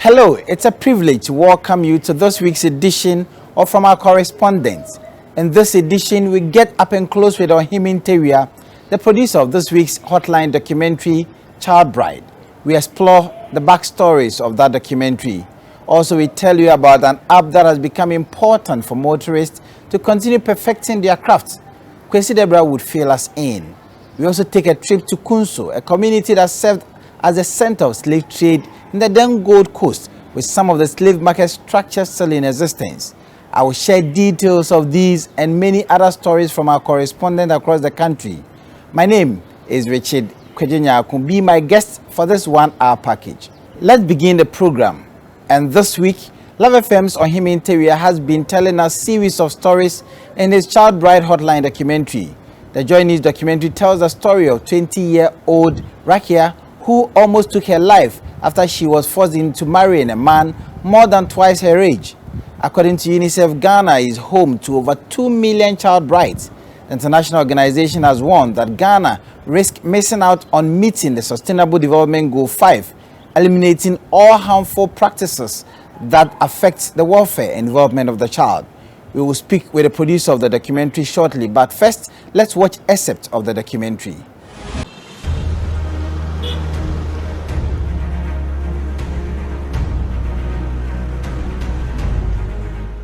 Hello, it's a privilege to welcome you to this week's edition of From Our Correspondents. In this edition, we get up and close with Ohimi Nteria, the producer of this week's Hotline documentary, Child Bride. We explore the backstories of that documentary. Also, we tell you about an app that has become important for motorists to continue perfecting their crafts. Kwesi Debra would fill us in. We also take a trip to Kunsu, a community that served as a center of slave trade in the then Gold Coast, with some of the slave market structures still in existence. I will share details of these and many other stories from our correspondents across the country. My name is Richard K Nyarko. Be my guest for this 1 hour package. Let's begin the program. And this week, Love FM's Ohimi Nteria has been telling us a series of stories in his Child Bride Hotline documentary. The JoyNews documentary tells the story of 20-year-old Rakia, who almost took her life after she was forced into marrying a man more than twice her age. According to UNICEF, Ghana is home to over 2 million child brides. The international organization has warned that Ghana risks missing out on meeting the Sustainable Development Goal 5, eliminating all harmful practices that affect the welfare and development of the child. We will speak with the producer of the documentary shortly, but first, let's watch excerpts of the documentary.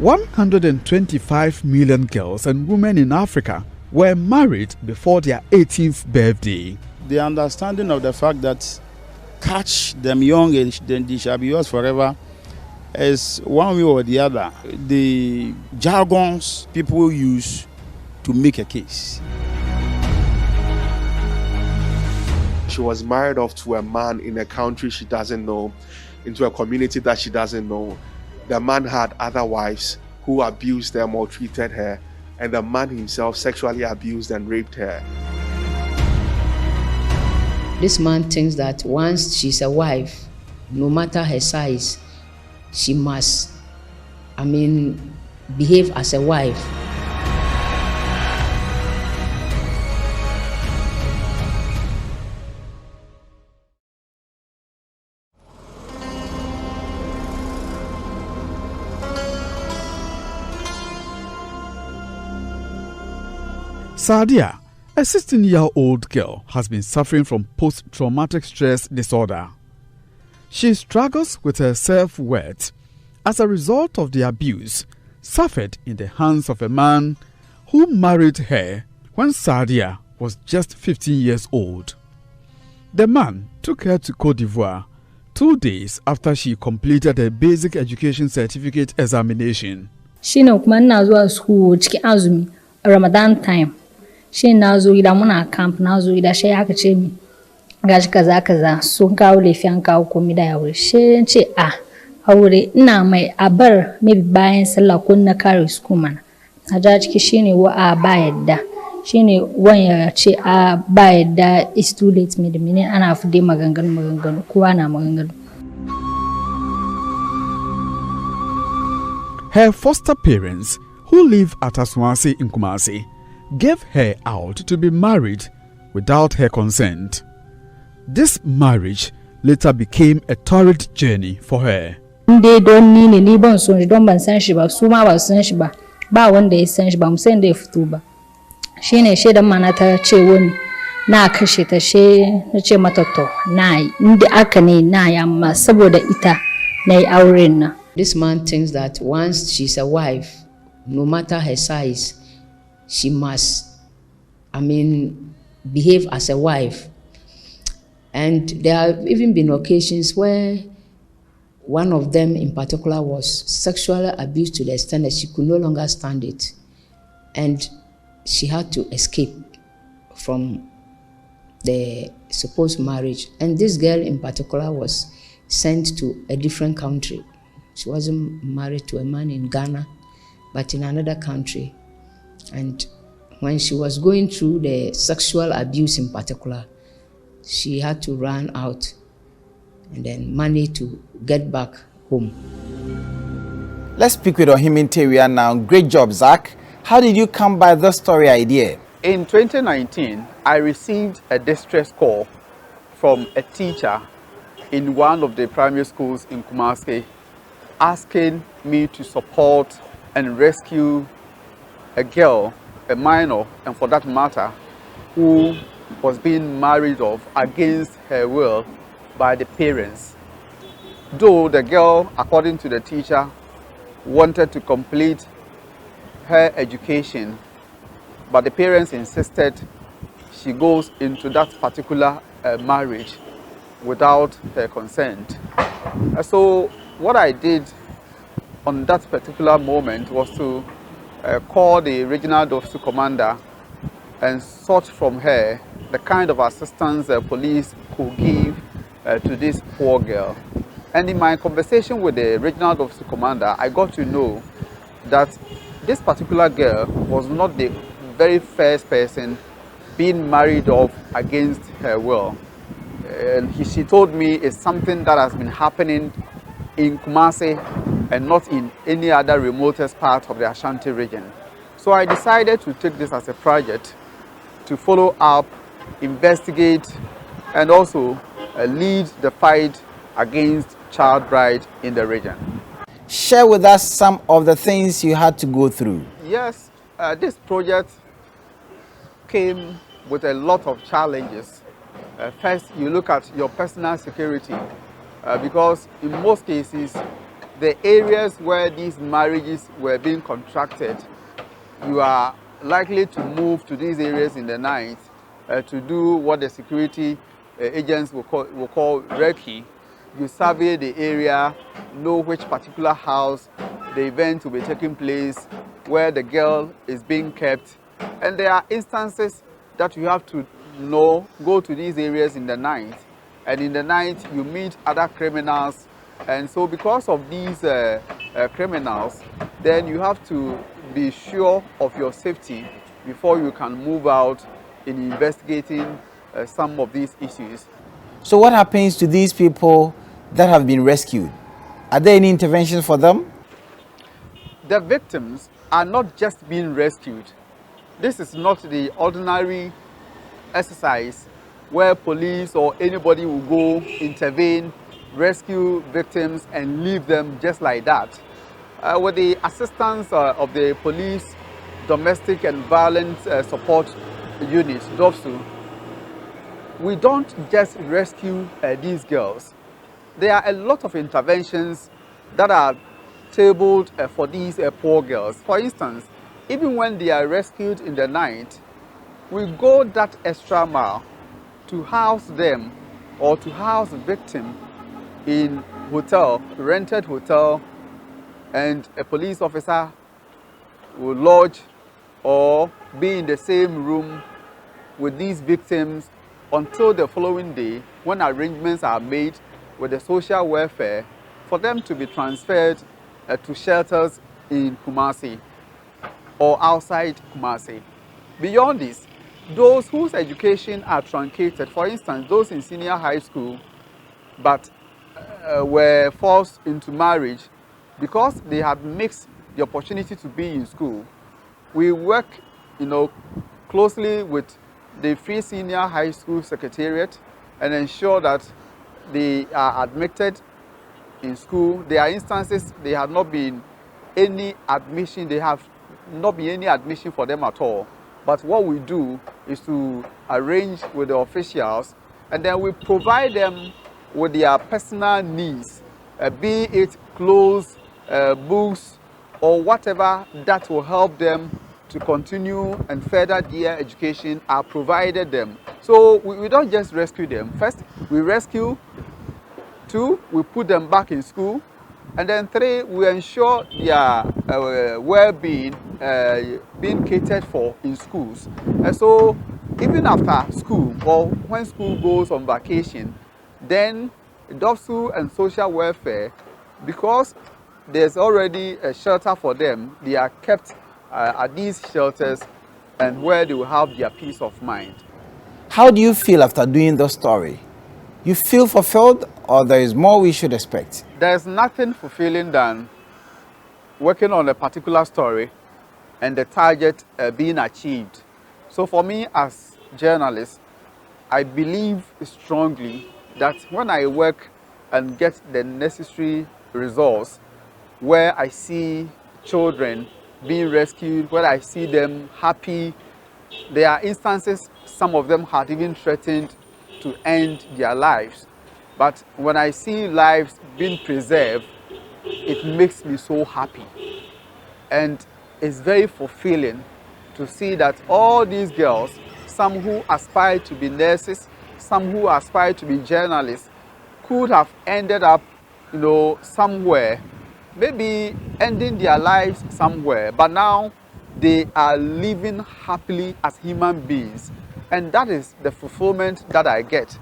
"125 million girls and women in Africa were married before their 18th birthday. The understanding of the fact that catch them young age, then they shall be yours forever, is one way or the other the jargons people use to make a case. She was married off to a man in a country she doesn't know, into a community that she doesn't know. The man had other wives who abused her, maltreated her, and the man himself sexually abused and raped her. This man thinks that once she's a wife, no matter her size, she must, behave as a wife. Sadia, a 16-year-old girl, has been suffering from post-traumatic stress disorder. She struggles with her self-worth as a result of the abuse suffered in the hands of a man who married her when Sadia was just 15 years old. The man took her to Côte d'Ivoire 2 days after she completed a basic education certificate examination. She na kuma na zuwa school cikin azumi Ramadan time. Shi na zo gida muna camp na zo gida shi aka ce mi gashi kaza sun kawo lefi an kawo komai da yawo shi ce aure ina mai abar maybe bayan sallah ko na kare school mana a ja ciki shine wa ba yadda shine wanya ce ba yadda is too late me da mene ana fude maganganu kowa na maganganu. Her foster parents, who live at Aswansi in Kumasi, gave her out to be married without her consent. This marriage later became a torrid journey for her. They don't need ni ban so don ban san shi ba su ma ba san shi ba wanda ya san shi ba mu san da ya fito ba shine shedan mana ta ce wani na kashe ta na ce mata to nayi inda aka ne nayi amma saboda ita nayi auren na. This man thinks that once she's a wife, no matter her size, she must, behave as a wife. And there have even been occasions where one of them in particular was sexually abused to the extent that she could no longer stand it. And she had to escape from the supposed marriage. And this girl in particular was sent to a different country. She wasn't married to a man in Ghana, but in another country. And when she was going through the sexual abuse in particular, she had to run out and then money to get back home. Let's speak with Ohimi Nteria now. Great job, Zach. How did you come by the story idea? In 2019, I received a distress call from a teacher in one of the primary schools in Kumasi, asking me to support and rescue a girl, a minor, and for that matter, who was being married off against her will by the parents. Though the girl, according to the teacher, wanted to complete her education, but the parents insisted she goes into that particular marriage without her consent. So what I did on that particular moment was to call the regional officer commander and sought from her the kind of assistance the police could give to this poor girl. And in my conversation with the regional officer commander, I got to know that this particular girl was not the very first person being married off against her will. She told me it's something that has been happening in Kumasi and not in any other remotest part of the Ashanti region. So I decided to take this as a project to follow up, investigate, and also lead the fight against child bride in the region. Share with us some of the things you had to go through. Yes, this project came with a lot of challenges. First, you look at your personal security because in most cases, the areas where these marriages were being contracted, you are likely to move to these areas in the night to do what the security agents will call recce. You survey the area, know which particular house the event will be taking place, where the girl is being kept. And there are instances that you have to know, go to these areas in the night. And in the night, you meet other criminals. And so because of these criminals, then you have to be sure of your safety before you can move out in investigating some of these issues. So what happens to these people that have been rescued? Are there any interventions for them? The victims are not just being rescued. This is not the ordinary exercise where police or anybody will go, intervene, rescue victims and leave them just like that. With the assistance of the police domestic and violence support unit, DOFSU, we don't just rescue these girls. There are a lot of interventions that are tabled for these poor girls. For instance, even when they are rescued in the night, we go that extra mile to house them or to house the victim in hotel, rented hotel, and a police officer will lodge or be in the same room with these victims until the following day when arrangements are made with the social welfare for them to be transferred to shelters in Kumasi or outside Kumasi. Beyond this, those whose education are truncated, for instance, those in senior high school, but were forced into marriage because they had mixed the opportunity to be in school, we work, closely with the Free Senior High School Secretariat and ensure that they are admitted in school. There are instances there have not been any admission, they have not been any admission for them at all. But what we do is to arrange with the officials and then we provide them with their personal needs, be it clothes, books, or whatever that will help them to continue and further their education are provided them. So we don't just rescue them. First, we rescue. 2, we put them back in school. And then 3, we ensure their well-being being catered for in schools. And so even after school or when school goes on vacation, then DOFSU and social welfare, because there's already a shelter for them, they are kept at these shelters and where they will have their peace of mind. How do you feel after doing the story? You feel fulfilled or there is more we should expect? There's nothing fulfilling than working on a particular story and the target being achieved. So for me as a journalist, I believe strongly that when I work and get the necessary results, where I see children being rescued, where I see them happy. There are instances, some of them had even threatened to end their lives. But when I see lives being preserved, it makes me so happy. And it's very fulfilling to see that all these girls, some who aspire to be nurses, some who aspire to be journalists, could have ended up, somewhere, maybe ending their lives somewhere, but now they are living happily as human beings. And that is the fulfillment that I get.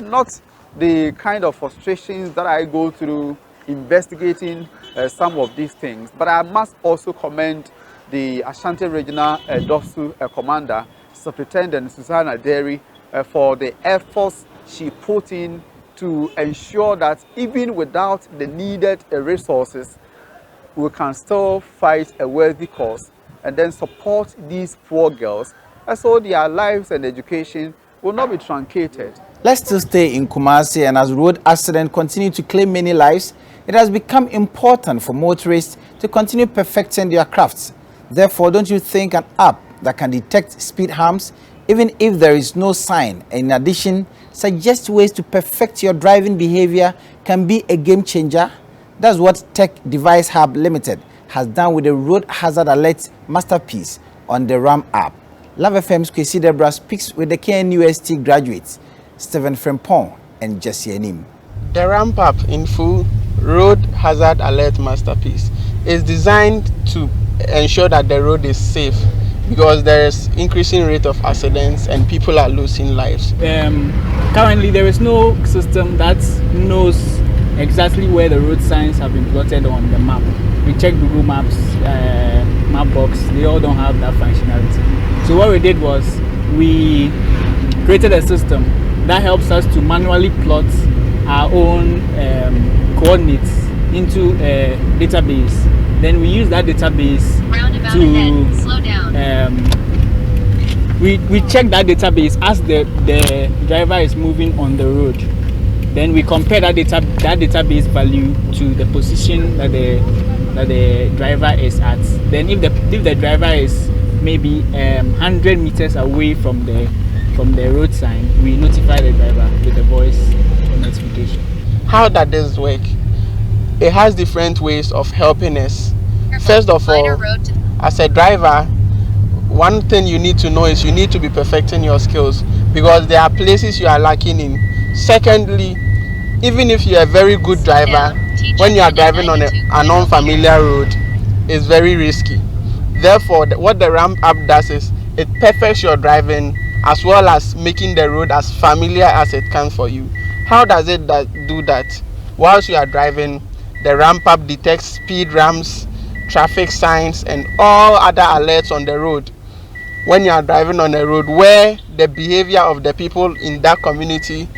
Not the kind of frustrations that I go through investigating some of these things. But I must also commend the Ashanti Regional DOSU Commander, Superintendent Susanna Derry, for the efforts she put in to ensure that even without the needed resources, we can still fight a worthy cause and then support these poor girls, so their lives and education will not be truncated. Let's still stay in Kumasi, and as road accidents continue to claim many lives, it has become important for motorists to continue perfecting their crafts. Therefore, don't you think an app that can detect speed harms, even if there is no sign, and in addition, suggest ways to perfect your driving behavior, can be a game changer? That's what Tech Device Hub Limited has done with the Road Hazard Alert Masterpiece on the RAM app. Love FM's Kwesi Debra speaks with the KNUST graduates, Stephen Frempong and Jesse Anim. The ramp app in full Road Hazard Alert Masterpiece is designed to ensure that the road is safe, because there is increasing rate of accidents and people are losing lives. Currently, there is no system that knows exactly where the road signs have been plotted on the map. We checked Google Maps, Mapbox, they all don't have that functionality. So what we did was we created a system that helps us to manually plot our own coordinates into a database. Then we use that database to slow down. We check that database as the driver is moving on the road. Then we compare that database value to the position that the driver is at. Then if the driver is maybe 100 meters away from the road sign, we notify the driver with a voice notification. How does this work? It has different ways of helping us. First of all, as a driver, one thing you need to know is you need to be perfecting your skills, because there are places you are lacking in. Secondly, even if you're a very good driver, when you are driving on an unfamiliar road, it's very risky. Therefore, what the ramp app does is it perfects your driving as well as making the road as familiar as it can for you. How does it do that? Whilst you are driving, the ramp app detects speed ramps, traffic signs, and all other alerts on the road. When you are driving on a road where the behavior of the people in that community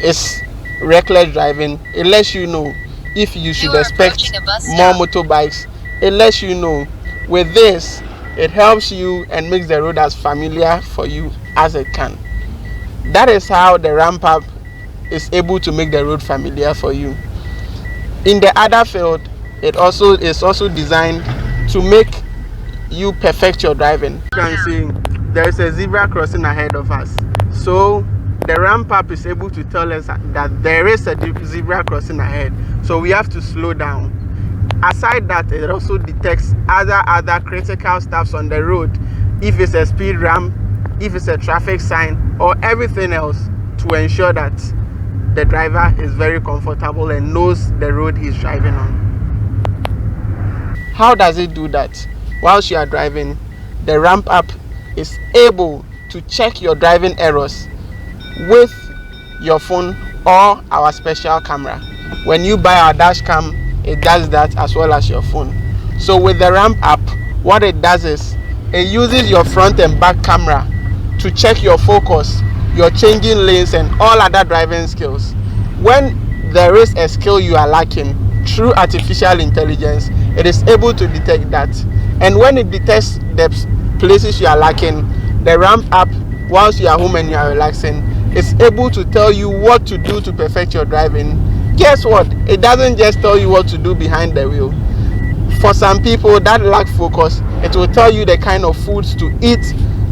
is reckless driving, it lets you know if you should expect more motorbikes. It lets you know. With this, it helps you and makes the road as familiar for you as it can. That is how the ramp app is able to make the road familiar for you. In the other field, it is also designed to make you perfect your driving. You can see there is a zebra crossing ahead of us. So the ramp app is able to tell us that there is a zebra crossing ahead. So we have to slow down. Aside that, it also detects other critical stuffs on the road. If it's a speed ramp, if it's a traffic sign, or everything else, to ensure that the driver is very comfortable and knows the road he's driving on. How does it do that? Whilst you are driving, the ramp app is able to check your driving errors with your phone or our special camera. When you buy our dash cam, it does that as well as your phone. So with the ramp app, what it does is it uses your front and back camera to check your focus, your changing lanes, and all other driving skills. When there is a skill you are lacking, through artificial intelligence, it is able to detect that. And when it detects the places you are lacking, the ramp app, whilst you are home and you are relaxing, is able to tell you what to do to perfect your driving, guess what? It doesn't just tell you what to do behind the wheel. For some people that lack focus, it will tell you the kind of foods to eat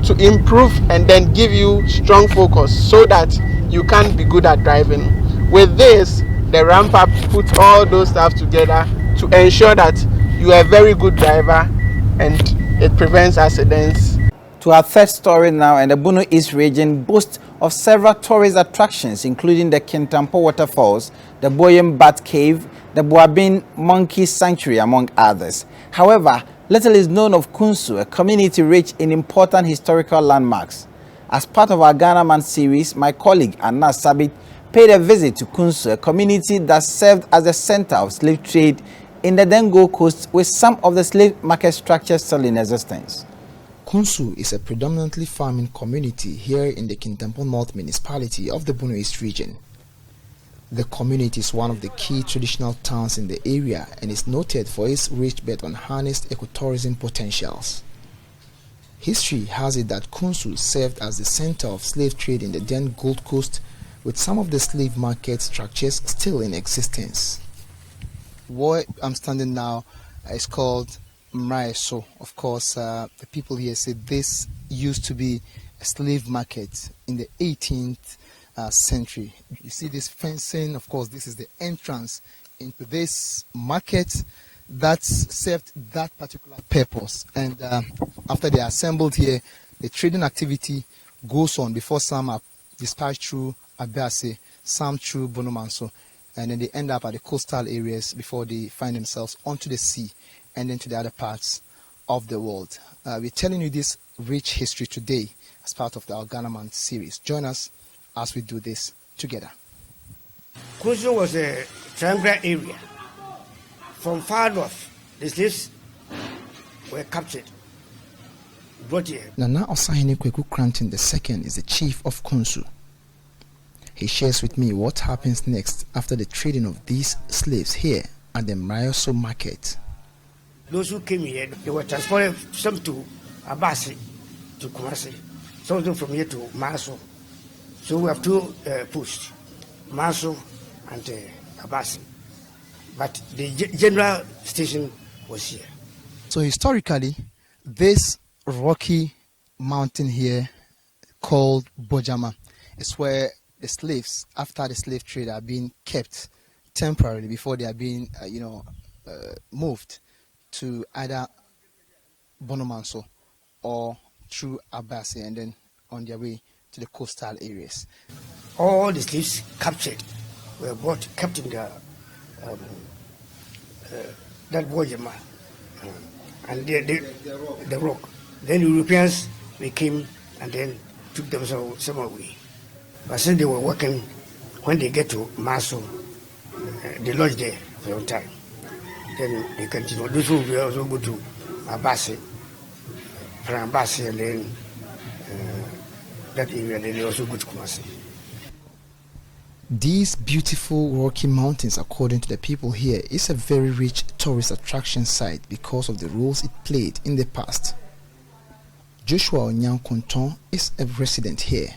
to improve and then give you strong focus so that you can be good at driving. With this, the ramp up puts all those stuff together to ensure that you are a very good driver and it prevents accidents. To our third story now, and the Bono East region boasts of several tourist attractions, including the Kintampo Waterfalls, the Boyem Bat Cave, the Boabin Monkey Sanctuary, among others. However, little is known of Kunsu, a community rich in important historical landmarks. As part of our Ghana Man series, my colleague Anna Sabit paid a visit to Kunsu, a community that served as a center of slave trade in the then Gold Coast, with some of the slave market structures still in existence. Kunsu is a predominantly farming community here in the Kintampo North municipality of the Bono East region. The community is one of the key traditional towns in the area and is noted for its rich but unharnessed ecotourism potentials. History has it that Kunsu served as the center of slave trade in the then Gold Coast, with some of the slave market structures still in existence. Where I'm standing now is called Mraiso. Of course, the people here say this used to be a slave market in the 18th century. You see this fencing. Of course, this is the entrance into this market that served that particular purpose. And after they are assembled here, the trading activity goes on before some are dispatched through Abase, some through Bonomanso, and then they end up at the coastal areas before they find themselves onto the sea and then to the other parts of the world. We're telling you this rich history today as part of the Ghana Man series. Join us as we do this together. Kunsu was a triangular area. From far north, the slaves were captured, brought here. Nana Osahene Kweku Krantin II is the chief of Kunsu. He shares with me what happens next after the trading of these slaves here at the Mraiso market. Those who came here, they were transported, some to Abasi, to Kumasi, some of them from here to Maso. So we have two posts, Maso and Abasi. But the general station was here. So historically, this rocky mountain here called Bojama is where the slaves, after the slave trade, are being kept temporarily before they are being, moved to either Bonomanso or through Abasi and then on their way to the coastal areas. All the slaves captured were kept in the that Bojama and the rock. Then Europeans, they came and then took them some away. But since they were working, when they get to Maso, they lodged there for some time. Then they continue. Those who will also go to Abasi, from Abasi, and then that area, then they also go to Kumasi. These beautiful rocky mountains, according to the people here, is a very rich tourist attraction site because of the roles it played in the past. Joshua Onyankonton is a resident here.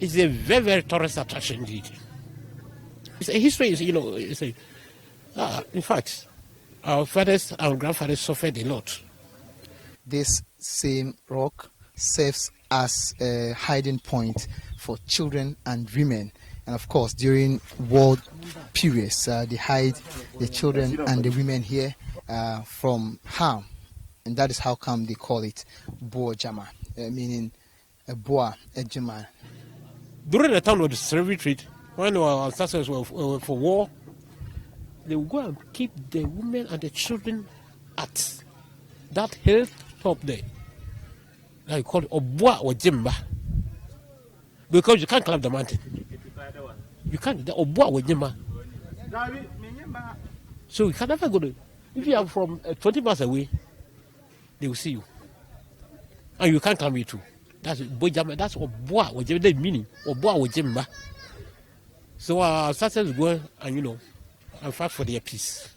It's a very, very tourist attraction indeed. It's a history, in fact, our fathers and grandfathers suffered a lot. This same rock serves as a hiding point for children and women. And of course, during war periods, they hide the children and the women here from harm. And that is how come they call it Bojama, meaning a boa, a jama. During the time of the slavery trade, when our ancestors were for war, they would go and keep the women and the children at that hilltop there. Like call it Oboa or Jimba. Because you can't climb the mountain. You can't, the Oboa or Jimba. So you can never go to, if you are from 20 miles away, they will see you. And you can't climb it too. That's Bojama, that's Oboa or Jimba, the meaning, Oboa or Jimba. So our ancestors go and, and fight for their peace.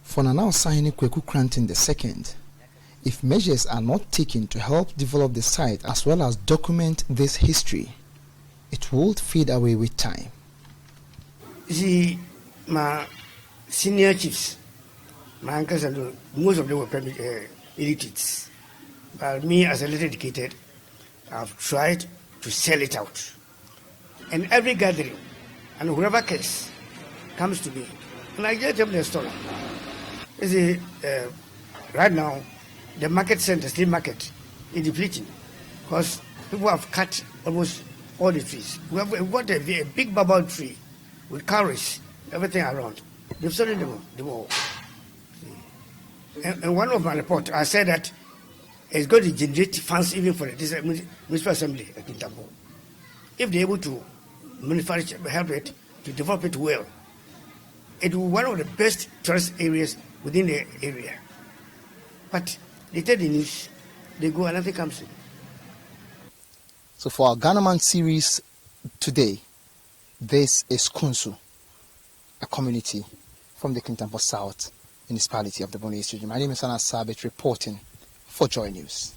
For Nana Osahene Kweku Krantin II, if measures are not taken to help develop the site as well as document this history, it will fade away with time. see, my senior chiefs, my uncles, and most of them were illiterates. But me, as a little educated, I've tried to sell it out. And every gathering, and whoever cares, comes to me, and I get them the story. You see, right now, the market center, street market, is depleting because people have cut almost all the trees. We have got a big bubble tree with carrots, everything around. They've sold them all. And one of my reports, I said that it's going to generate funds even for the municipal assembly at Kintampo. If they're able to manufacture, help it to develop it well, it will be one of the best tourist areas within the area. But they tell the news, they go and nothing comes in. So for our Ghana Man series today, this is Kunsu, a community from the Kintampo South municipality of the Bono-East region. My name is Anas Sabit reporting for JoyNews.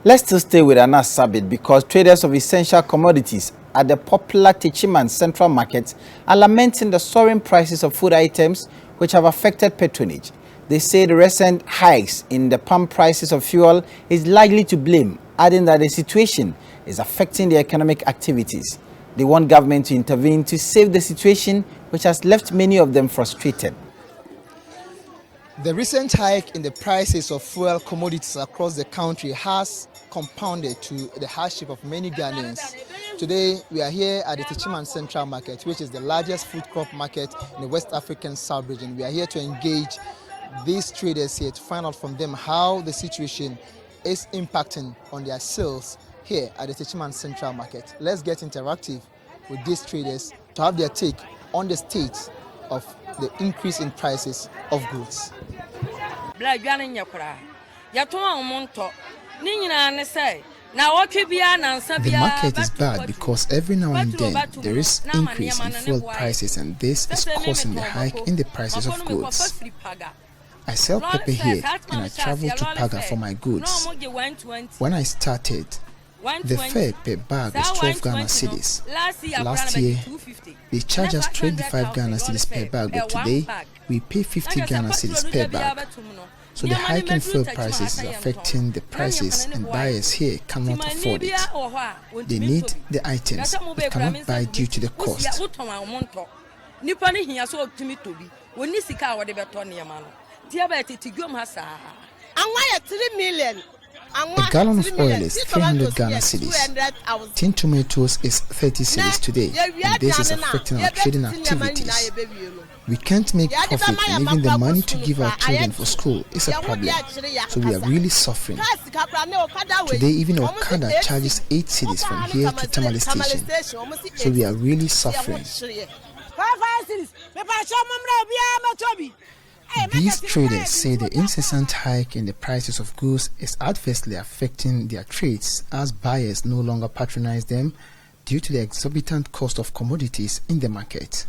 Let's still stay with Anas Sabit because traders of essential commodities at the popular Techiman Central Market are lamenting the soaring prices of food items which have affected patronage. They say the recent hikes in the pump prices of fuel is likely to blame, adding that the situation is affecting their economic activities. They want government to intervene to save the situation, which has left many of them frustrated. The recent hike in the prices of fuel commodities across the country has compounded to the hardship of many Ghanaians. Today, we are here at the Techiman Central Market, which is the largest food crop market in the West African South region. We are here to engage these traders here to find out from them how the situation is impacting on their sales here at the Techiman Central Market. Let's get interactive with these traders to have their take on the state of the increase in prices of goods. The market is bad because every now and then there is increase in fuel prices, and this is causing the hike in the prices of goods. I sell pepper here and I travel to Paga for my goods. When I started, the fare per bag was 12 Ghana cedis. Last year, they charged us 25 Ghana cedis per bag, but today we pay 50 Ghana cedis per bag. So the hike in fuel prices is affecting the prices, and buyers here cannot afford it. They need the items but cannot buy due to the cost. A gallon of oil is 300 Ghana cedis. Tin tomatoes is 30 cedis today, and this is affecting our trading activities. We can't make profit, and even the money to give our children for school is a problem. So we are really suffering. Today, even Okada charges 8 cedis from here to Tamale Station. So we are really suffering. These traders say the incessant hike in the prices of goods is adversely affecting their trades, as buyers no longer patronize them due to the exorbitant cost of commodities in the market.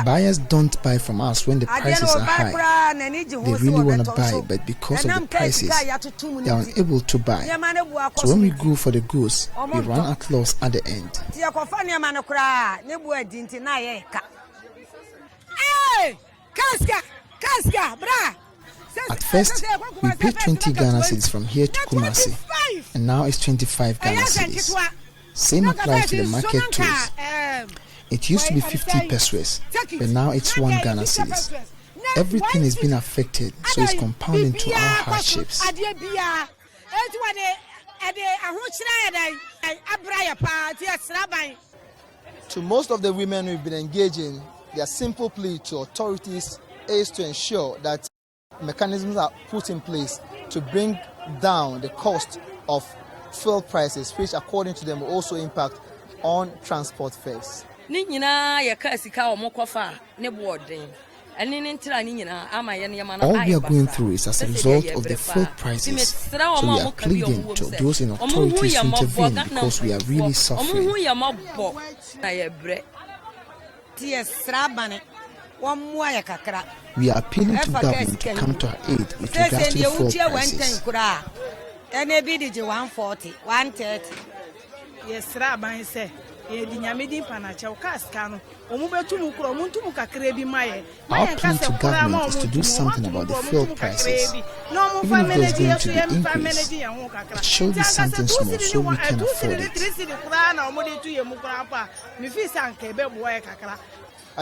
Buyers don't buy from us when the prices are high. They really want to buy, but because of the prices, they are unable to buy. So when we go for the goods, we run at loss at the end. At first, we paid 20 Ghana cedis from here to Kumasi, and now it's 25 Ghana cedis. Same applies to the market tools. It used to be 50 pesos, but now it's 1 Ghana cedis. Everything is being affected, so it's compounding to our hardships. To most of the women we've been engaging, their simple plea to authorities is to ensure that mechanisms are put in place to bring down the cost of fuel prices, which according to them will also impact on transport fares. All we are going through is as a result of the fuel prices. So we are pleading to those in authorities to intervene because we are really suffering. We are appealing to government to come to our aid with regards to the fuel prices. NAB did 140, 130. Yes, Rabbi said. Our plea to government is to do something about the fuel prices. Even if there's going to be increase, it should be something small so we can afford it.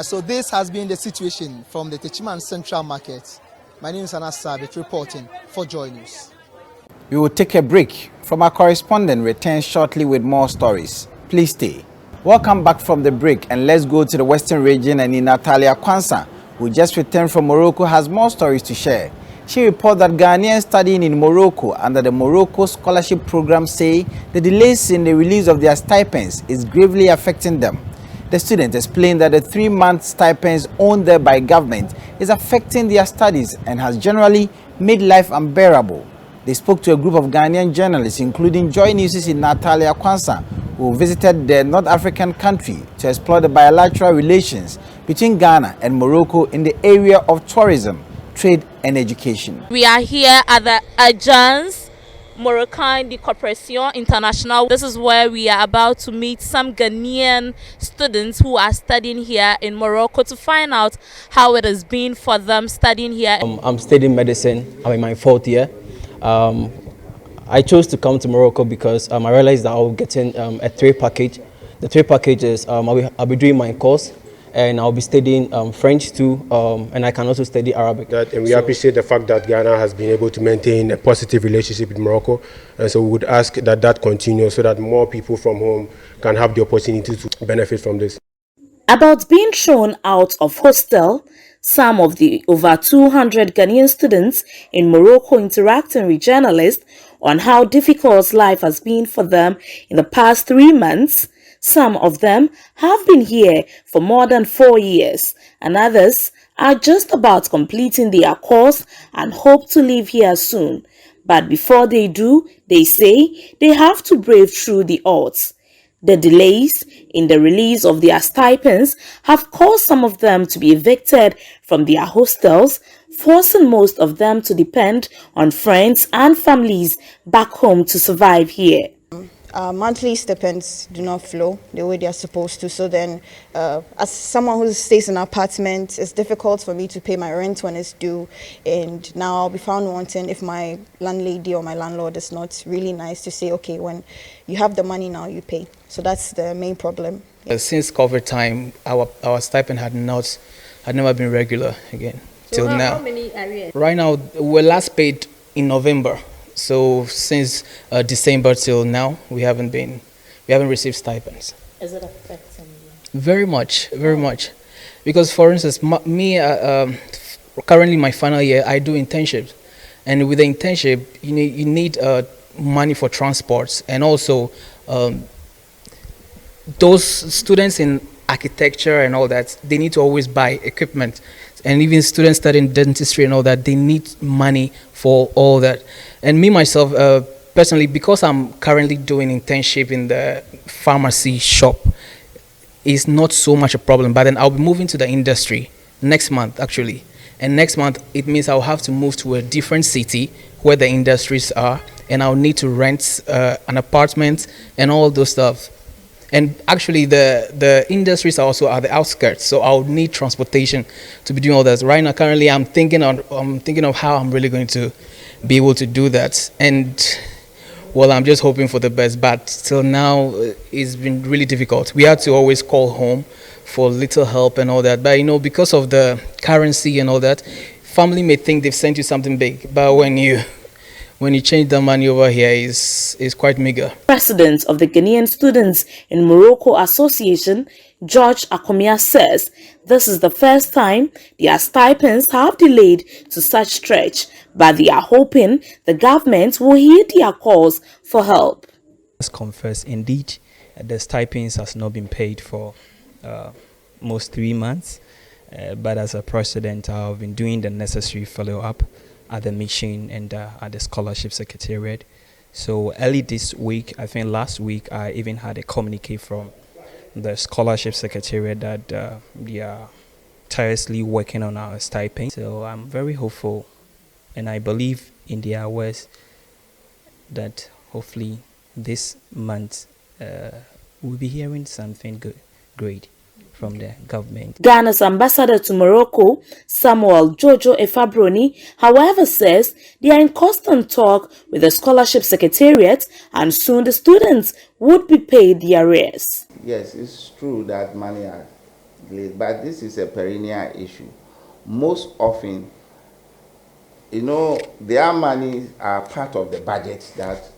So this has been the situation from the Techiman Central Market. My name is Anas Sabit reporting for Joy News. We will take a break. From our correspondent returns shortly with more stories. Please stay. Welcome back from the break, and let's go to the Western region. And Natalia Kwansa, who just returned from Morocco, has more stories to share. She reports that Ghanaians studying in Morocco under the Morocco Scholarship program say the delays in the release of their stipends is gravely affecting them. The students explain that the 3-month stipends owned there by government is affecting their studies and has generally made life unbearable. They spoke to a group of Ghanaian journalists, including JoyNews' Natalia Kwansa, who visited the North African country to explore the bilateral relations between Ghana and Morocco in the area of tourism, trade and education. We are here at the Agence Moroccan de Coopération International. This is where we are about to meet some Ghanaian students who are studying here in Morocco to find out how it has been for them studying here. I'm studying medicine. I'm in my 4th year. I chose to come to Morocco because I realized that I'll be getting a 3 package. The 3 package is I'll be doing my course, and I'll be studying French too, and I can also study Arabic. And we appreciate the fact that Ghana has been able to maintain a positive relationship with Morocco, and so we would ask that that continues so that more people from home can have the opportunity to benefit from this. About being thrown out of hostel, some of the over 200 Ghanaian students in Morocco interacting with journalists on how difficult life has been for them in the past 3 months. Some of them have been here for more than 4 years, and others are just about completing their course and hope to leave here soon. But before they do, they say they have to brave through the odds. The delays in the release of their stipends have caused some of them to be evicted from their hostels, forcing most of them to depend on friends and families back home to survive here. Monthly stipends do not flow the way they are supposed to. So then, as someone who stays in an apartment, it's difficult for me to pay my rent when it's due. And now I'll be found wanting if my landlady or my landlord is not really nice to say, okay, when you have the money now, you pay. So that's the main problem. Since COVID time, our stipend had never been regular again till now. How many areas? Right now, we're last paid in November. So since December till now, we haven't received stipends. Is it affecting you? Very much, because for instance, currently my final year, I do internships, and with the internship, you need money for transports, and also those students in architecture and all that, they need to always buy equipment. And even students studying dentistry and all that, they need money for all that. And me, myself, personally, because I'm currently doing internship in the pharmacy shop, it's not so much a problem. But then I'll be moving to the industry next month, actually. And next month, it means I'll have to move to a different city where the industries are. And I'll need to rent an apartment and all those stuff. And actually, the industries are also at the outskirts, so I'll need transportation to be doing all that. Right now, currently, I'm thinking of how I'm really going to be able to do that. And well, I'm just hoping for the best. But till now, it's been really difficult. We had to always call home for little help and all that. But because of the currency and all that, family may think they've sent you something big. But when you change the money over here, is quite meager. President of the Ghanaian Students in Morocco Association, George Akomia, says this is the first time their stipends have delayed to such stretch, but they are hoping the government will heed their calls for help. Let's confess, indeed, the stipends has not been paid for most 3 months, but as a president, I've been doing the necessary follow-up at the mission and at the scholarship secretariat. So early this week, I think last week, I even had a communique from the scholarship secretariat that they are tirelessly working on our stipend. So I'm very hopeful, and I believe in their words that hopefully this month we'll be hearing something great from the government. Ghana's ambassador to Morocco, Samuel Jojo Efabroni, however, says they are in constant talk with the scholarship secretariat and soon the students would be paid their arrears. Yes, it's true that money are delayed, but this is a perennial issue. Most often, you know, their money are part of the budget that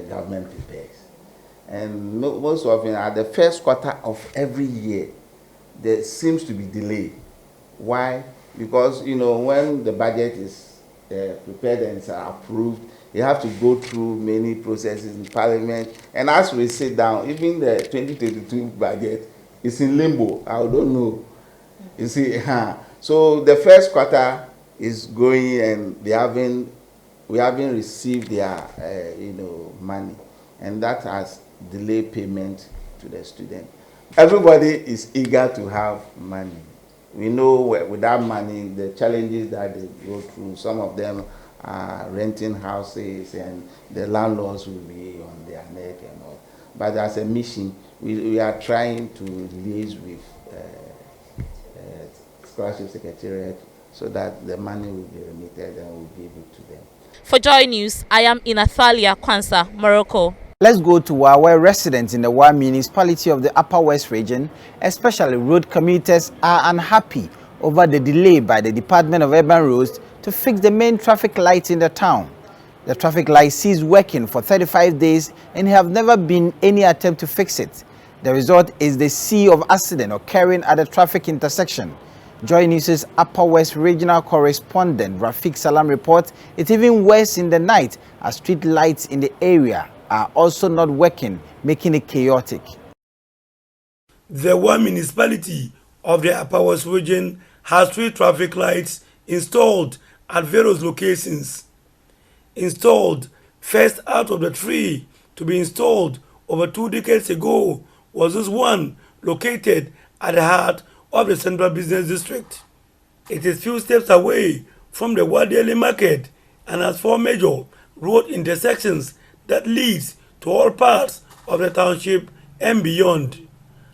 government prepares. And most often, at the first quarter of every year, there seems to be delay. Why? Because, you know, when the budget is prepared and is approved, you have to go through many processes in Parliament. And as we sit down, even the 2022 budget is in limbo. I don't know. You see, so the first quarter is going and we haven't received their, you know, money. And that has delayed payment to the student. Everybody is eager to have money. We know without money, the challenges that they go through, some of them are renting houses and the landlords will be on their neck and all. But as a mission, we are trying to liaise with Scholarship Secretariat so that the money will be remitted and will be able to them. For Joy News, I am in Athalia, Kunsu, Morocco. Let's go to where residents in the Wa municipality of the Upper West region, especially road commuters, are unhappy over the delay by the Department of Urban Roads to fix the main traffic lights in the town. The traffic light ceased working for 35 days and have never been any attempt to fix it. The result is the sea of accident occurring at the traffic intersection. Joy News' Upper West regional correspondent Rafiq Salam reports it's even worse in the night as street lights in the area are also not working, making it chaotic. The one municipality of the Upper West region has 3 traffic lights installed at various locations. Installed first out of the 3 to be installed over 2 decades ago was this one located at the heart of the Central Business District. It is few steps away from the Wadiali Market and has 4 major road intersections that leads to all parts of the township and beyond.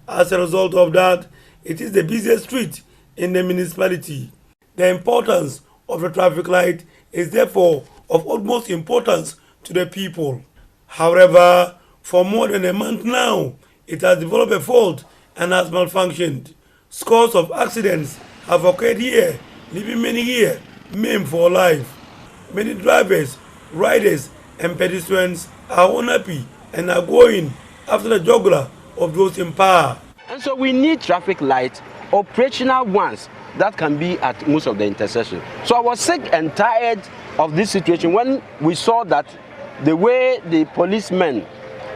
As a result of that, it is the busiest street in the municipality. The importance of the traffic light is therefore of utmost importance to the people. However, for more than a month now, it has developed a fault and has malfunctioned. Scores of accidents have occurred here, leaving many here maimed for life. Many drivers, riders, and pedestrians are unhappy and are going after the jugular of those in power. And so we need traffic lights, operational ones, that can be at most of the intersections. So I was sick and tired of this situation when we saw that the way the policemen,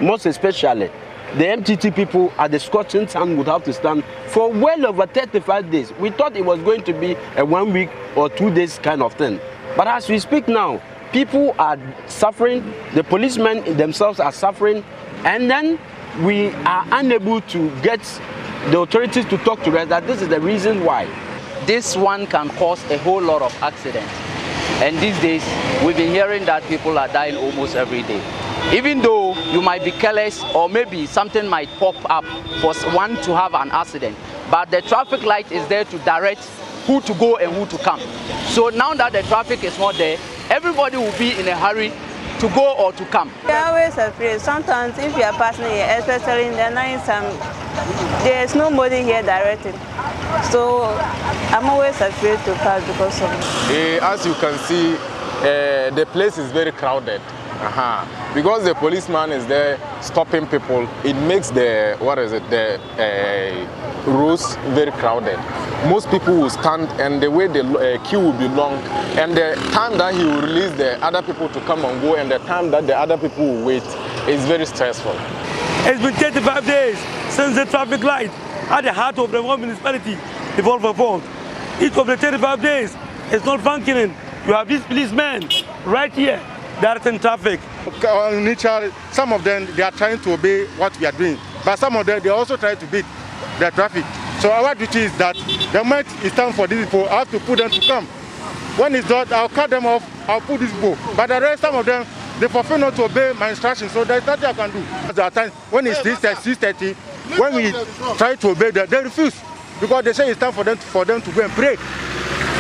most especially the MTT people at the Scotland Town, would have to stand for well over 35 days. We thought it was going to be a 1 week or 2 days kind of thing. But as we speak now, people are suffering, the policemen themselves are suffering, and then we are unable to get the authorities to talk to us that this is the reason why. This one can cause a whole lot of accidents. And these days, we've been hearing that people are dying almost every day. Even though you might be careless or maybe something might pop up for one to have an accident, but the traffic light is there to direct who to go and who to come. So now that the traffic is not there, everybody will be in a hurry to go or to come. We are always afraid. Sometimes if you are passing here, especially in the night time, there is nobody here directing. So I'm always afraid to pass because of it. As you can see, the place is very crowded. Because the policeman is there stopping people, it makes the roads very crowded. Most people will stand and the way the queue will be long, and the time that he will release the other people to come and go and the time that the other people will wait is very stressful. It's been 35 days since the traffic light at the heart of the one municipality devolved a fault. Each of the 35 days is not functioning. You have these policemen right here directing traffic. Some of them, they are trying to obey what we are doing, but some of them, they also try to beat the traffic. So our duty is that the moment it's time for these people, I have to put them to come. When it's done, I'll cut them off, I'll put this people. But the rest, some of them, They prefer not to obey my instructions, so there's nothing I can do. There are times when it's 6:30, when we try to obey them, they refuse because they say it's time for them to go and pray.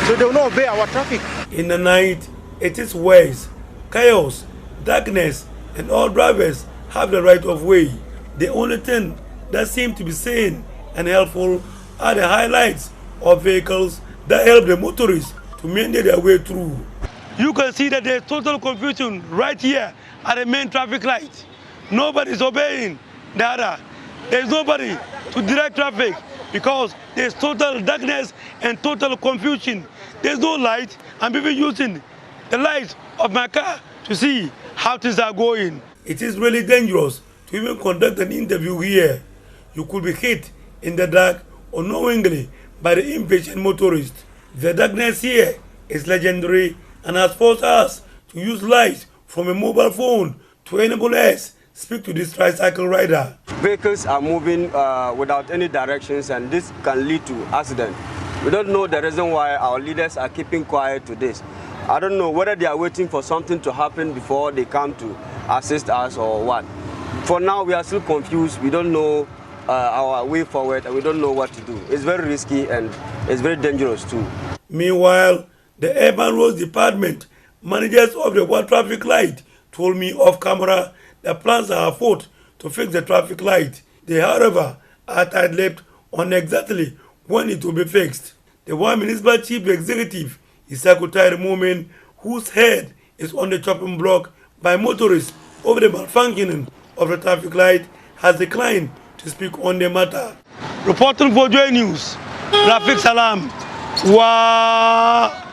So they will not obey our traffic. In the night, it is worse. Chaos, darkness, and all drivers have the right of way. The only thing that seems to be sane and helpful are the highlights of vehicles that help the motorists to mandate their way through. You can see that there's total confusion right here at the main traffic light. Nobody is obeying the other. There's nobody to direct traffic because there's total darkness and total confusion. There's no light. I'm even using the light of my car to see how things are going. It is really dangerous to even conduct an interview here. You could be hit in the dark unknowingly by the impatient motorist. The darkness here is legendary and has forced us to use light from a mobile phone to enable us speak to this tricycle rider. Vehicles are moving without any directions, and this can lead to accident. We don't know the reason why our leaders are keeping quiet to this. I don't know whether they are waiting for something to happen before they come to assist us or what. For now, we are still confused. We don't know our way forward, and we don't know what to do. It's very risky and it's very dangerous too. Meanwhile, the Urban Roads Department managers of the one traffic light told me off camera that plans are afoot to fix the traffic light. They, however, are tight-lipped on exactly when it will be fixed. The one municipal chief executive is Secretary Moment, whose head is on the chopping block by motorists over the malfunctioning of the traffic light, has declined to speak on the matter. Reporting for JoyNews, Rafik Salam. Wow.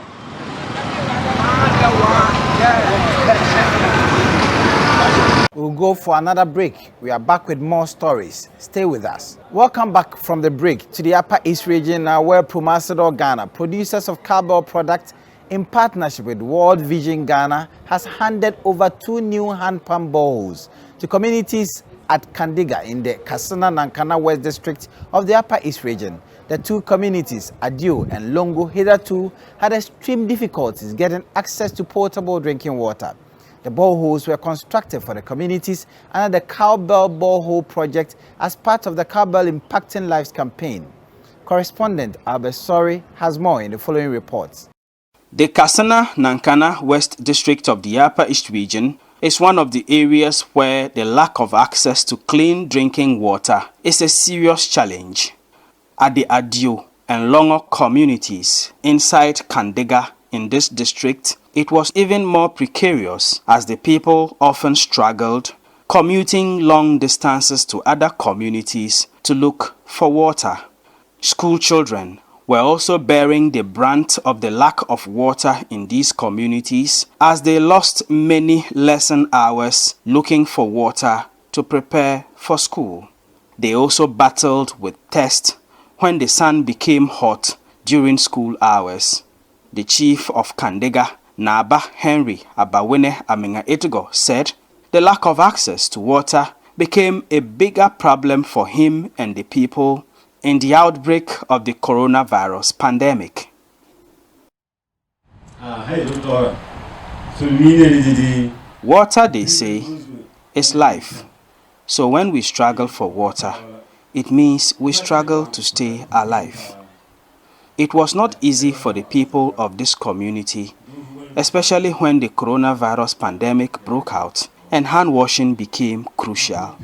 We'll go for another break. We are back with more stories. Stay with us. Welcome back from the break to the Upper East region, where Promasidor Ghana, producers of cowbell products in partnership with World Vision Ghana, has handed over 2 new hand pump boreholes to communities at Kandiga in the Kasana Nankana West district of the Upper East region. The 2 communities, Adio and Longo, hitherto had extreme difficulties getting access to potable drinking water. The boreholes were constructed for the communities under the Cowbell Borehole Project as part of the Cowbell Impacting Lives campaign. Correspondent Albert Sori has more in the following reports. The Kasana Nankana West District of the Upper East Region is one of the areas where the lack of access to clean drinking water is a serious challenge. At the Adio and Longo communities inside Kandiga in this district, it was even more precarious as the people often struggled commuting long distances to other communities to look for water. School children were also bearing the brunt of the lack of water in these communities as they lost many lesson hours looking for water to prepare for school. They also battled with thirst when the sun became hot during school hours. The chief of Kandiga, Naba Henry Abawene Amenga Etigo, said the lack of access to water became a bigger problem for him and the people in the outbreak of the coronavirus pandemic. Water, they say, is life. So when we struggle for water, it means we struggle to stay alive. It was not easy for the people of this community, especially when the coronavirus pandemic broke out and hand washing became crucial.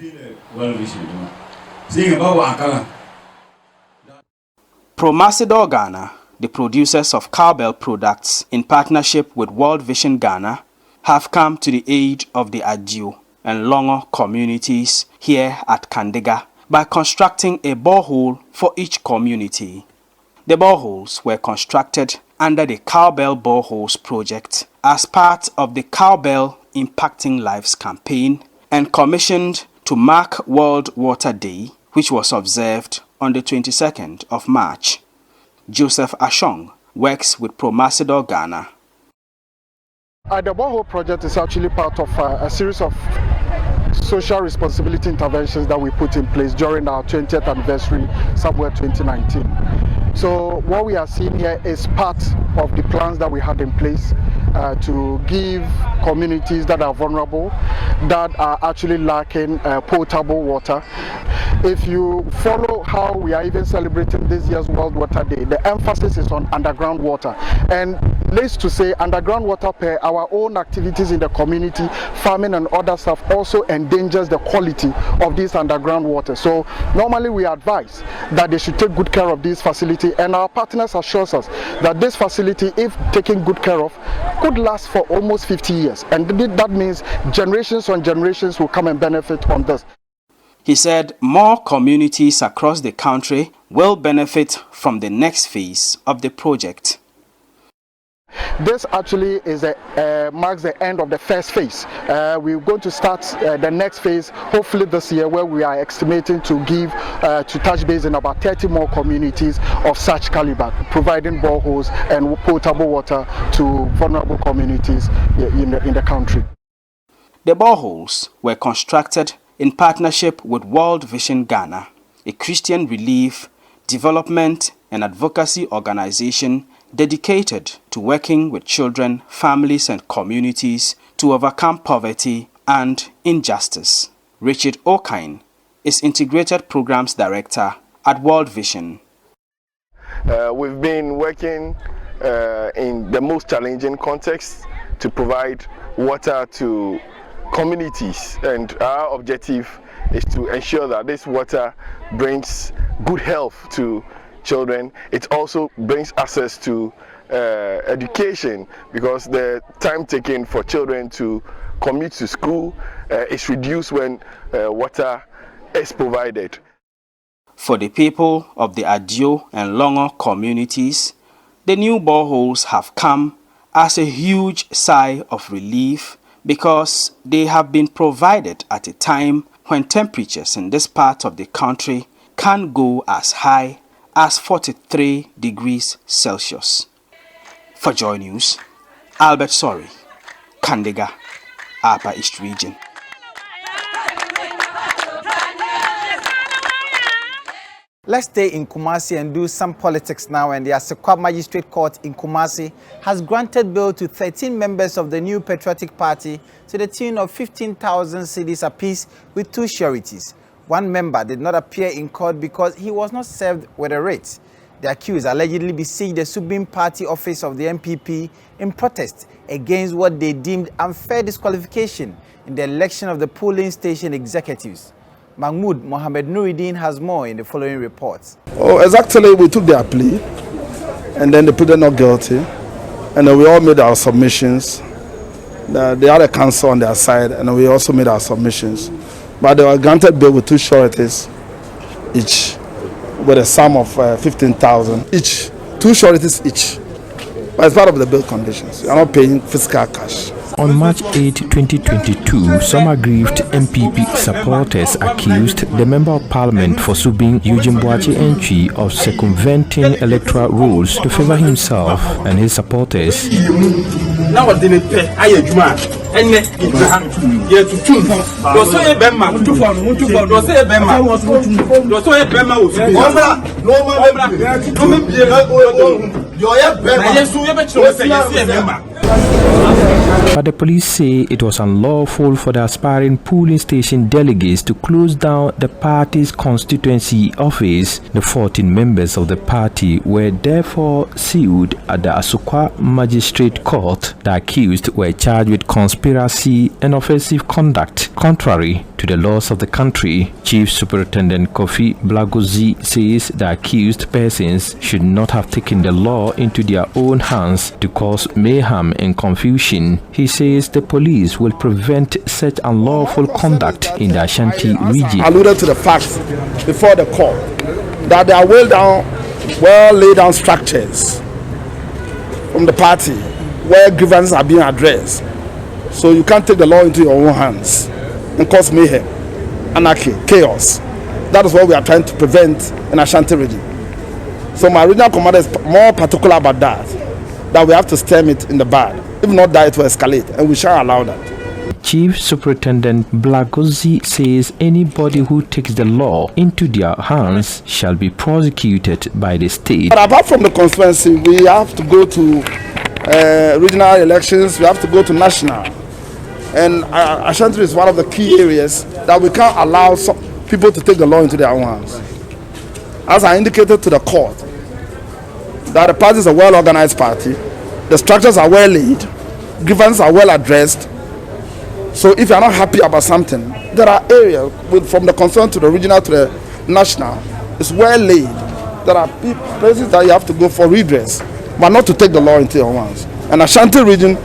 Promasidor Ghana, the producers of cowbell products in partnership with World Vision Ghana, have come to the aid of the Adio and Longo communities here at Kandiga by constructing a borehole for each community. The boreholes were constructed under the Cowbell Boreholes project as part of the Cowbell Impacting Lives campaign and commissioned to mark World Water Day, which was observed on the 22nd of March. Joseph Ashong works with Promasidor Ghana. The borehole project is actually part of a series of social responsibility interventions that we put in place during our 20th anniversary, somewhere 2019. So what we are seeing here is part of the plans that we had in place to give communities that are vulnerable, that are actually lacking potable water. If you follow how we are even celebrating this year's World Water Day, the emphasis is on underground water. And needless to say, underground water per our own activities in the community, farming and other stuff, also endangers the quality of this underground water. So normally we advise that they should take good care of this facility, and our partners assure us that this facility, if taken good care of, could last for almost 50 years. And that means generations on generations will come and benefit from this. He said more communities across the country will benefit from the next phase of the project. This actually is marks the end of the first phase. We're going to start the next phase hopefully this year, where we are estimating to give to touch base in about 30 more communities of such caliber, providing boreholes and potable water to vulnerable communities in the country. The boreholes were constructed in partnership with World Vision Ghana, a Christian relief, development and advocacy organization dedicated to working with children, families and communities to overcome poverty and injustice. Richard K is Integrated Programs Director at World Vision. We've been working in the most challenging context to provide water to communities, and our objective is to ensure that this water brings good health to children. It also brings access to education, because the time taken for children to commute to school is reduced when water is provided. For the people of the Adio and Longo communities, the new boreholes have come as a huge sigh of relief, because they have been provided at a time when temperatures in this part of the country can go as high as 43 degrees Celsius. For JoyNews, Albert Sorry, Kandega, Upper East Region. Let's stay in Kumasi and do some politics now. And the Asekwa Magistrate Court in Kumasi has granted bail to 13 members of the New Patriotic Party to the tune of 15,000 cedis apiece with 2 sureties. One member did not appear in court because he was not served with a writ. The accused allegedly besieged the Subin Party office of the MPP in protest against what they deemed unfair disqualification in the election of the polling station executives. Mahmoud Mohammed Nuruddin has more in the following reports. Oh, exactly, we took their plea and then they pleaded not guilty, and then we all made our submissions. They had a counsel on their side, and we also made our submissions. But they were granted bail with 2 sureties each, with a sum of 15,000 each, 2 sureties each. But it's part of the bail conditions. You are not paying fiscal cash. On March 8, 2022, some aggrieved MPP supporters accused the Member of Parliament for Subin Eugene Boachi Entry of circumventing electoral rules to favour himself and his supporters. But the police say it was unlawful for the aspiring polling station delegates to close down the party's constituency office. The 14 members of the party were therefore sued at the Asekwa Magistrate Court. The accused were charged with conspiracy and offensive conduct contrary to the laws of the country. Chief Superintendent Kofi Blagozi says the accused persons should not have taken the law into their own hands to cause mayhem and confusion. He says the police will prevent such unlawful conduct in the Ashanti region. I alluded to the fact before the court that there are well laid down structures from the party where grievances are being addressed. So you can't take the law into your own hands and cause mayhem, anarchy, chaos. That is what we are trying to prevent in Ashanti region. So my regional commander is more particular about that we have to stem it in the bud. If not, that it will escalate, and we shall allow that. Chief Superintendent Blagozi says anybody who takes the law into their hands shall be prosecuted by the state. But apart from the constituency, we have to go to regional elections, we have to go to national. And Ashanti is one of the key areas that we can't allow some people to take the law into their own hands. As I indicated to the court, that the party is a well-organized party, the structures are well laid, grievances are well addressed. So if you are not happy about something, there are areas from the concern to the regional to the national, it's well laid. There are places that you have to go for redress, but not to take the law into your hands. And Ashanti region,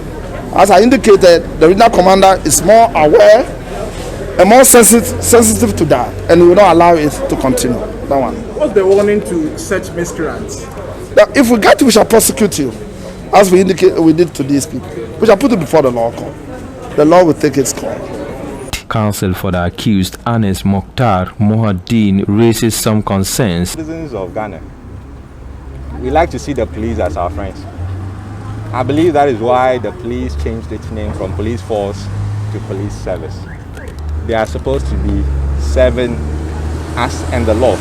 as I indicated, the regional commander is more aware and more sensitive to that, and we will not allow it to continue. That one. What's the warning to such miscreants? Now, if we get, we shall prosecute you, as we did to these people. We shall put it before the law court. The law will take its course. Counsel for the accused, Anis Mokhtar Mohadeen, raises some concerns. Citizens of Ghana, we like to see the police as our friends. I believe that is why the police changed its name from police force to police service. They are supposed to be serving us and the law,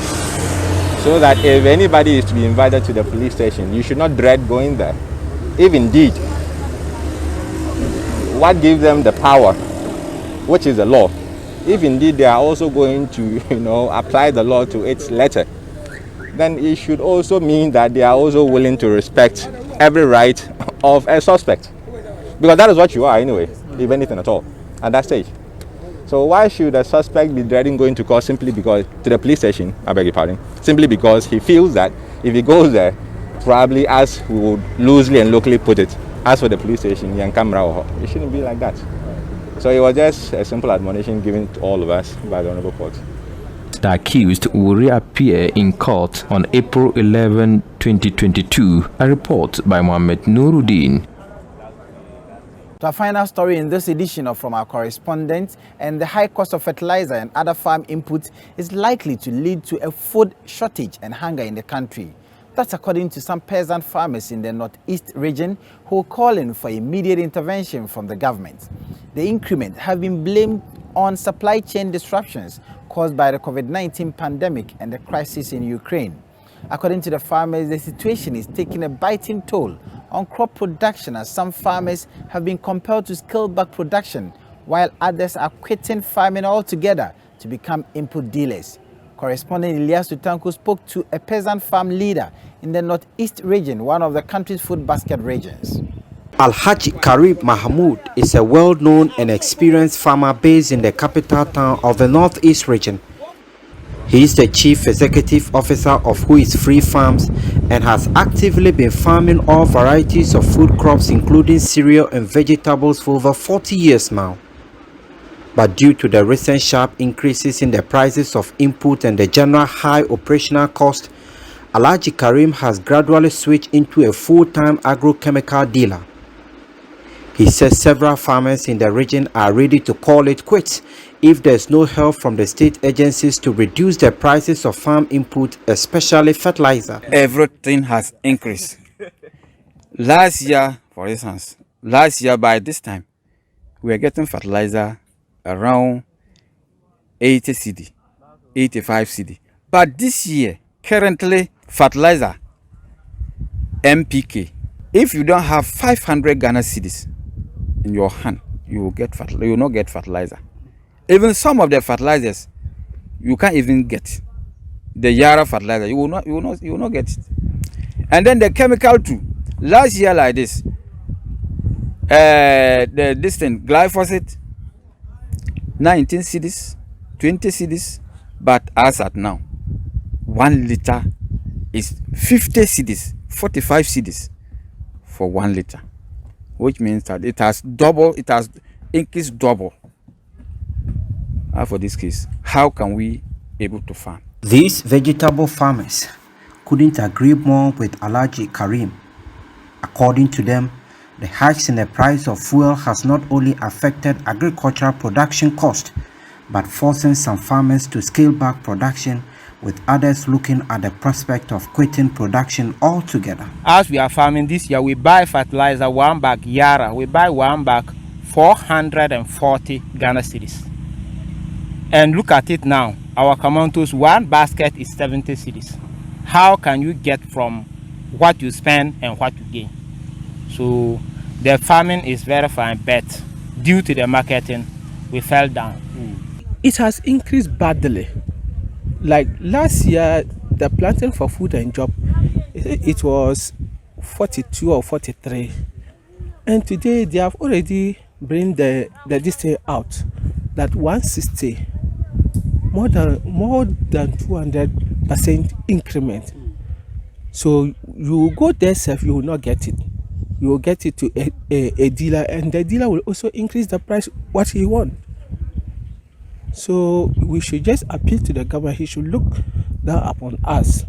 so that if anybody is to be invited to the police station, you should not dread going there. If indeed, what gives them the power, which is the law, if indeed they are also going to, apply the law to its letter, then it should also mean that they are also willing to respect every right of a suspect. Because that is what you are anyway, if anything at all, at that stage. So why should a suspect be dreading going to court simply because, to the police station, I beg your pardon, simply because he feels that if he goes there, probably, as we would loosely and locally put it, as for the police station, it shouldn't be like that. So it was just a simple admonition given to all of us by the Honorable Court. The accused will reappear in court on April 11, 2022. A report by Mohammed Nuruddin. To our final story in this edition of From Our Correspondents, and the high cost of fertilizer and other farm inputs is likely to lead to a food shortage and hunger in the country. That's according to some peasant farmers in the northeast region who are calling for immediate intervention from the government. The increment have been blamed on supply chain disruptions caused by the COVID-19 pandemic and the crisis in Ukraine. According to the farmers, the situation is taking a biting toll on crop production, as some farmers have been compelled to scale back production, while others are quitting farming altogether to become input dealers. Correspondent Elias Tutanku spoke to a peasant farm leader in the northeast region, one of the country's food basket regions. Alhaji Karib Mahmoud is a well-known and experienced farmer based in the capital town of the northeast region. He is the chief executive officer of Who is Free Farms and has actively been farming all varieties of food crops, including cereal and vegetables, for over 40 years now. But due to the recent sharp increases in the prices of input and the general high operational cost, Alhaji Karim has gradually switched into a full-time agrochemical dealer. He says several farmers in the region are ready to call it quits if there's no help from the state agencies to reduce the prices of farm input, especially fertilizer. Everything has increased. Last year, for instance, by this time, we were getting fertilizer around 80 cedi, 85 cedi. But this year, currently, fertilizer, MPK, if you don't have 500 Ghana cedis in your hand, you will not get fertilizer. Even some of the fertilizers, you can't even get. The Yara fertilizer, you will not get it. And then the chemical too. Last year like this, this thing, glyphosate, 19 cedis, 20 cedis, but as at now, 1 liter is 50 cedis, 45 cedis for 1 liter, which means that it has increased double. For this case, how can we able to farm? These vegetable farmers couldn't agree more with Alhaji Karim. According to them, the hikes in the price of fuel has not only affected agricultural production cost, but forcing some farmers to scale back production, with others looking at the prospect of quitting production altogether. As we are farming this year, we buy fertilizer 1 bag Yara. We buy 1 bag 440 Ghana cedis. And look at it now. Our Kamantos, 1 basket is 70 cedis. How can you get from what you spend and what you gain? So the farming is very fine, but due to the marketing, we fell down. It has increased badly. Like last year, the planting for food and job, it was 42 or 43. And today they have already bring the distance out that 160, more than 200% increment. So you go there, you will not get it. You will get it to a dealer, and the dealer will also increase the price what he wants. So we should just appeal to the government. He should look down upon us.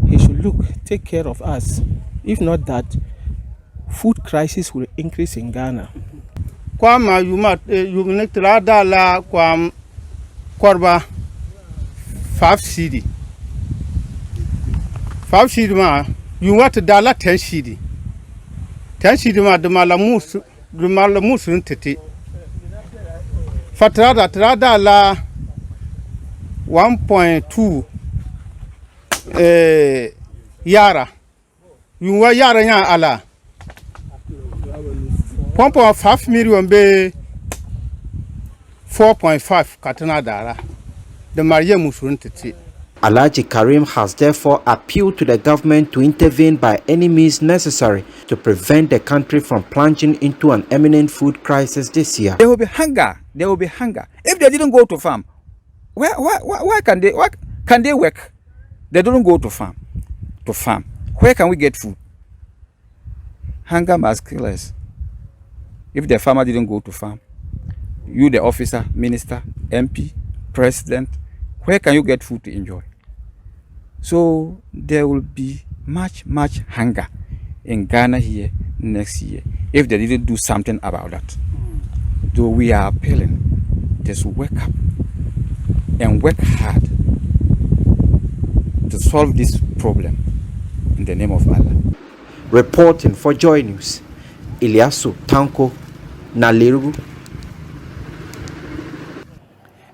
He should take care of us. If not that, food crisis will increase in Ghana. Kwama you nektrada la kwam korba 5 cedi. 5 cedi ma you want dala 10 cedi. 10 cedi ma de malamus ntete. Fatrada trada la 1.2 yara. You wa yara nya ala 1.5 million be 4.5 katana dara. The Maria Musuntiti. Alhaji Karim has therefore appealed to the government to intervene by any means necessary to prevent the country from plunging into an imminent food crisis this year. There will be hunger. There will be hunger. If they didn't go to farm, why can they work? They don't go to farm. Where can we get food? Hunger must kill us. If the farmer didn't go to farm, you, the officer, minister, MP, president, where can you get food to enjoy? So there will be much hunger in Ghana here next year if they didn't do something about that. Though we are appealing, just wake up and work hard to solve this problem in the name of Allah. Reporting for Joy News, Ilyasu Tanko Naliru.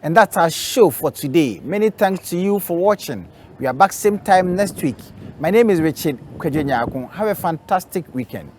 And that's our show for today. Many thanks to you for watching. We are back same time next week. My name is Richard K Nyarko. Have a fantastic weekend.